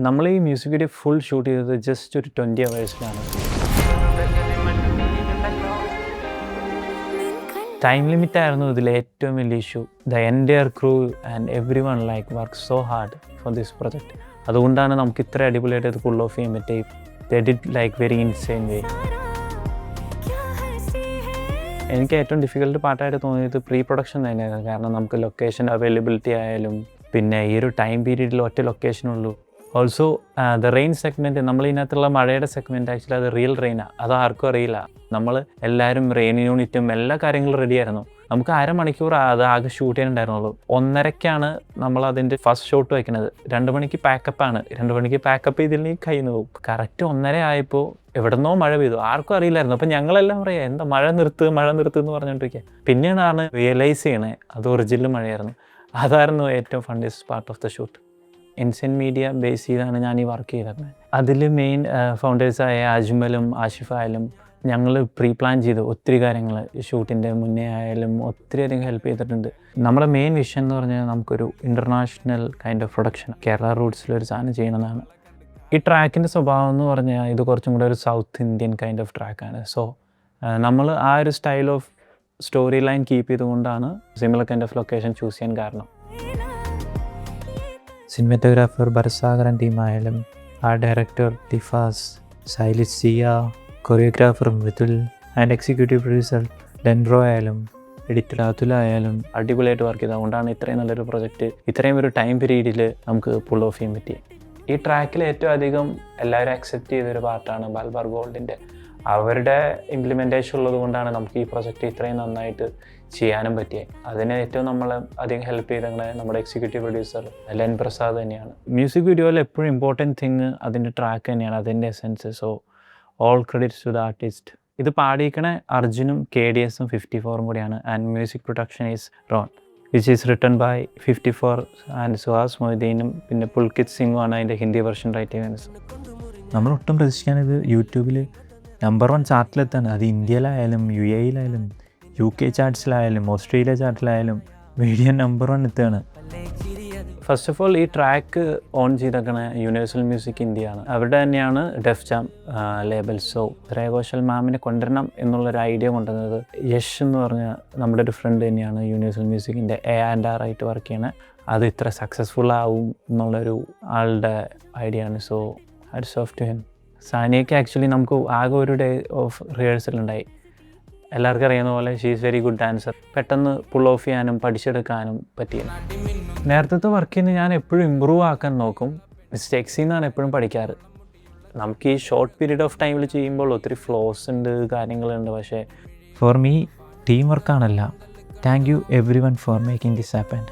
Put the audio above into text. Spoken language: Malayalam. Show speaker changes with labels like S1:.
S1: നമ്മൾ ഈ മ്യൂസിക് വീഡിയോ ഫുൾ ഷൂട്ട് ചെയ്തത് ജസ്റ്റ് ഒരു 20 അവേഴ്സിലാണ്. ടൈം ലിമിറ്റ് ആയിരുന്നു ഇതിലെ ഏറ്റവും വലിയ issue. The entire crew and every one work so hard for this project. അതുകൊണ്ടാണ് നമുക്ക് ഇത്ര അടിപൊളിയായിട്ട് ഇത് പുൾ ഓഫ് ചെയ്യാൻ പറ്റി. ദേ ഡിഡ് വെരി ഇൻസെയിൻ വേ. എനിക്ക് ഏറ്റവും ഡിഫിക്കൽട്ട് പാർട്ടായിട്ട് തോന്നിയത് പ്രീ പ്രൊഡക്ഷൻ തന്നെയാണ്. കാരണം നമുക്ക് ലൊക്കേഷൻ അവൈലബിലിറ്റി ആയാലും പിന്നെ ഈ ഒരു ടൈം പീരീഡിൽ ഒറ്റ ലൊക്കേഷനുള്ളൂ. ഓൾസോ ദ റെയിൻ സെഗ്മെൻറ്റ്, നമ്മൾ ഇതിനകത്തുള്ള മഴയുടെ സെഗ്മെൻറ്റ് ആക്ച്വലി അത് റിയൽ റെയിനാണ്. അത് ആർക്കും അറിയില്ല. നമ്മൾ എല്ലാവരും റെയിൻ യൂണിറ്റും എല്ലാ കാര്യങ്ങളും റെഡിയായിരുന്നു. നമുക്ക് അരമണിക്കൂർ അത് ആകെ ഷൂട്ട് ചെയ്യാനുണ്ടായിരുന്നുള്ളൂ. 1:30ക്കാണ് നമ്മൾ അതിൻ്റെ ഫസ്റ്റ് ഷോട്ട് വയ്ക്കുന്നത്. 2 മണിക്ക് പാക്കപ്പാണ്. 2 മണിക്ക് പാക്കപ്പ് ചെയ്തില്ലെങ്കിൽ കയ്യിൽ നിന്ന് പോകും. കറക്റ്റ് 1:30 ആയപ്പോൾ എവിടെന്നോ മഴ പെയ്തു. ആർക്കും അറിയില്ലായിരുന്നു. അപ്പം ഞങ്ങളെല്ലാം പറയാം എന്താ മഴ നിർത്ത് എന്ന് പറഞ്ഞുകൊണ്ടിരിക്കുക. പിന്നെയാണ് റിയലൈസ് ചെയ്യണേ അത് ഒറിജിനൽ മഴയായിരുന്നു. അതായിരുന്നു ഏറ്റവും funniest part of the shoot. Insane media base ചെയ്താണ് ഞാൻ ഈ വർക്ക് ചെയ്തിരുന്നത്. അതിൽ മെയിൻ ഫൗണ്ടേഴ്സായ അജ്മലും ആഷിഫായാലും ഞങ്ങൾ പ്രീ പ്ലാൻ ചെയ്തു ഒത്തിരി കാര്യങ്ങൾ. ഷൂട്ടിൻ്റെ മുന്നേ ആയാലും ഒത്തിരി അധികം ഹെൽപ്പ് ചെയ്തിട്ടുണ്ട്. നമ്മുടെ മെയിൻ വിഷൻ എന്ന് പറഞ്ഞാൽ നമുക്കൊരു international kind of production Kerala റൂട്ട്സിലൊരു സാധനം ചെയ്യണമെന്നാണ്. ഈ ട്രാക്കിൻ്റെ സ്വഭാവം എന്ന് പറഞ്ഞാൽ ഇത് കുറച്ചും കൂടെ ഒരു സൗത്ത് ഇന്ത്യൻ കൈൻഡ് ഓഫ് ട്രാക്കാണ്. സോ നമ്മൾ ആ ഒരു style of story line keep ചെയ്തുകൊണ്ടാണ് similar kind of location choose ചെയ്യാൻ കാരണം. സിനിമാറ്റോഗ്രാഫർ ഭരസാഗരൻ ടീമായാലും ആർട്ട് ഡയറക്ടർ ടിഫാസ്, സൈലിസ് സിയ, choreographer Mridul and executive producer ഡെൻഡ്രോ ആയാലും എഡിറ്റർ അതുൽ ആയാലും അടിപൊളിയായിട്ട് വർക്ക് ചെയ്തത്. അതുകൊണ്ടാണ് ഇത്രയും നല്ലൊരു പ്രൊജക്റ്റ് ഇത്രയും ഒരു ടൈം പീരീഡിൽ നമുക്ക് പുൾ ഓഫ് ചെയ്യാൻ പറ്റി. ഈ ട്രാക്കിൽ ഏറ്റവും അധികം എല്ലാവരും അക്സെപ്റ്റ് ചെയ്തൊരു പാർട്ടാണ് മലബാർ ഗോൾഡിൻ്റെ. അവരുടെ ഇംപ്ലിമെൻറ്റേഷൻ ഉള്ളത് കൊണ്ടാണ് നമുക്ക് ഈ പ്രൊജക്റ്റ് ഇത്രയും നന്നായിട്ട് ചെയ്യാനും പറ്റിയത്. അതിന് ഏറ്റവും നമ്മളെ അധികം ഹെൽപ്പ് ചെയ്തങ്ങനെ നമ്മുടെ എക്സിക്യൂട്ടീവ് പ്രൊഡ്യൂസർ ലെൻ പ്രസാദ് തന്നെയാണ്. മ്യൂസിക് വീഡിയോയിൽ എപ്പോഴും ഇമ്പോർട്ടൻറ്റ് തിങ് അതിൻ്റെ ട്രാക്ക് തന്നെയാണ്, അതിൻ്റെ essence. So all credits to the artist. ഇത് പാടിയിരിക്കണ അർജുനും KDSഉം 54 കൂടിയാണ്. And music production is Ron which is written by 54 and Suhas മൊയ്തീനും പിന്നെ പുൽകിത് സിംഗുമാണ് അതിൻ്റെ ഹിന്ദി വെർഷൻ റൈറ്റ് ചെയ്യുന്നത്.
S2: നമ്മളൊട്ടും പ്രതീക്ഷിക്കാനത് യൂട്യൂബിൽ നമ്പർ 1 ചാർട്ടിലെത്താണ്. അത് ഇന്ത്യയിലായാലും UAEയിലായാലും UK ചാർട്ട്സിലായാലും ഓസ്ട്രേലിയ ചാർട്ടിലായാലും വീഡിയോ നമ്പർ 1 എത്തുകയാണ്.
S1: ഫസ്റ്റ് ഓഫ് ഓൾ ഈ ട്രാക്ക് ഓൺ ചെയ്തേക്കണ യൂണിവേഴ്സൽ മ്യൂസിക് ഇന്ത്യയാണ്. അവരുടെ തന്നെയാണ് Def Jam label. So Shreya Ghoshal മാമിനെ കൊണ്ടുവരണം എന്നുള്ളൊരു ഐഡിയ കൊണ്ടുവന്നത് യശ് എന്ന് പറഞ്ഞ നമ്മുടെ ഒരു ഫ്രണ്ട് തന്നെയാണ് യൂണിവേഴ്സൽ മ്യൂസിക്കിൻ്റെ A&R ആയിട്ട് വർക്ക് ചെയ്യണത്. അത് ഇത്ര സക്സസ്ഫുൾ ആവും എന്നുള്ളൊരു ആളുടെ ഐഡിയ ആണ്. So hats off to him. സാനിയയ്ക്ക് ആക്ച്വലി നമുക്ക് ആകെ ഒരു ഡേ ഓഫ് റിഹേഴ്സൽ ഉണ്ടായി. എല്ലാവർക്കും അറിയുന്ന പോലെ she is very good dancer. പെട്ടെന്ന് പുൾ ഓഫ് ചെയ്യാനും പഠിച്ചെടുക്കാനും പറ്റിയത്. നേരത്തെ വർക്കിൽ നിന്ന് ഞാൻ എപ്പോഴും ഇമ്പ്രൂവ് ആക്കാൻ നോക്കും. മിസ്റ്റേക്സിൽ നിന്നാണ് എപ്പോഴും പഠിക്കാറ്. നമുക്ക് ഈ ഷോർട്ട് പീരീഡ് ഓഫ് ടൈമിൽ ചെയ്യുമ്പോൾ ഒത്തിരി ഫ്ലോസ് ഉണ്ട്, കാര്യങ്ങളുണ്ട്. പക്ഷേ
S2: ഫോർ മീ ടീം വർക്കാണല്ല. Thank you everyone for making this happen.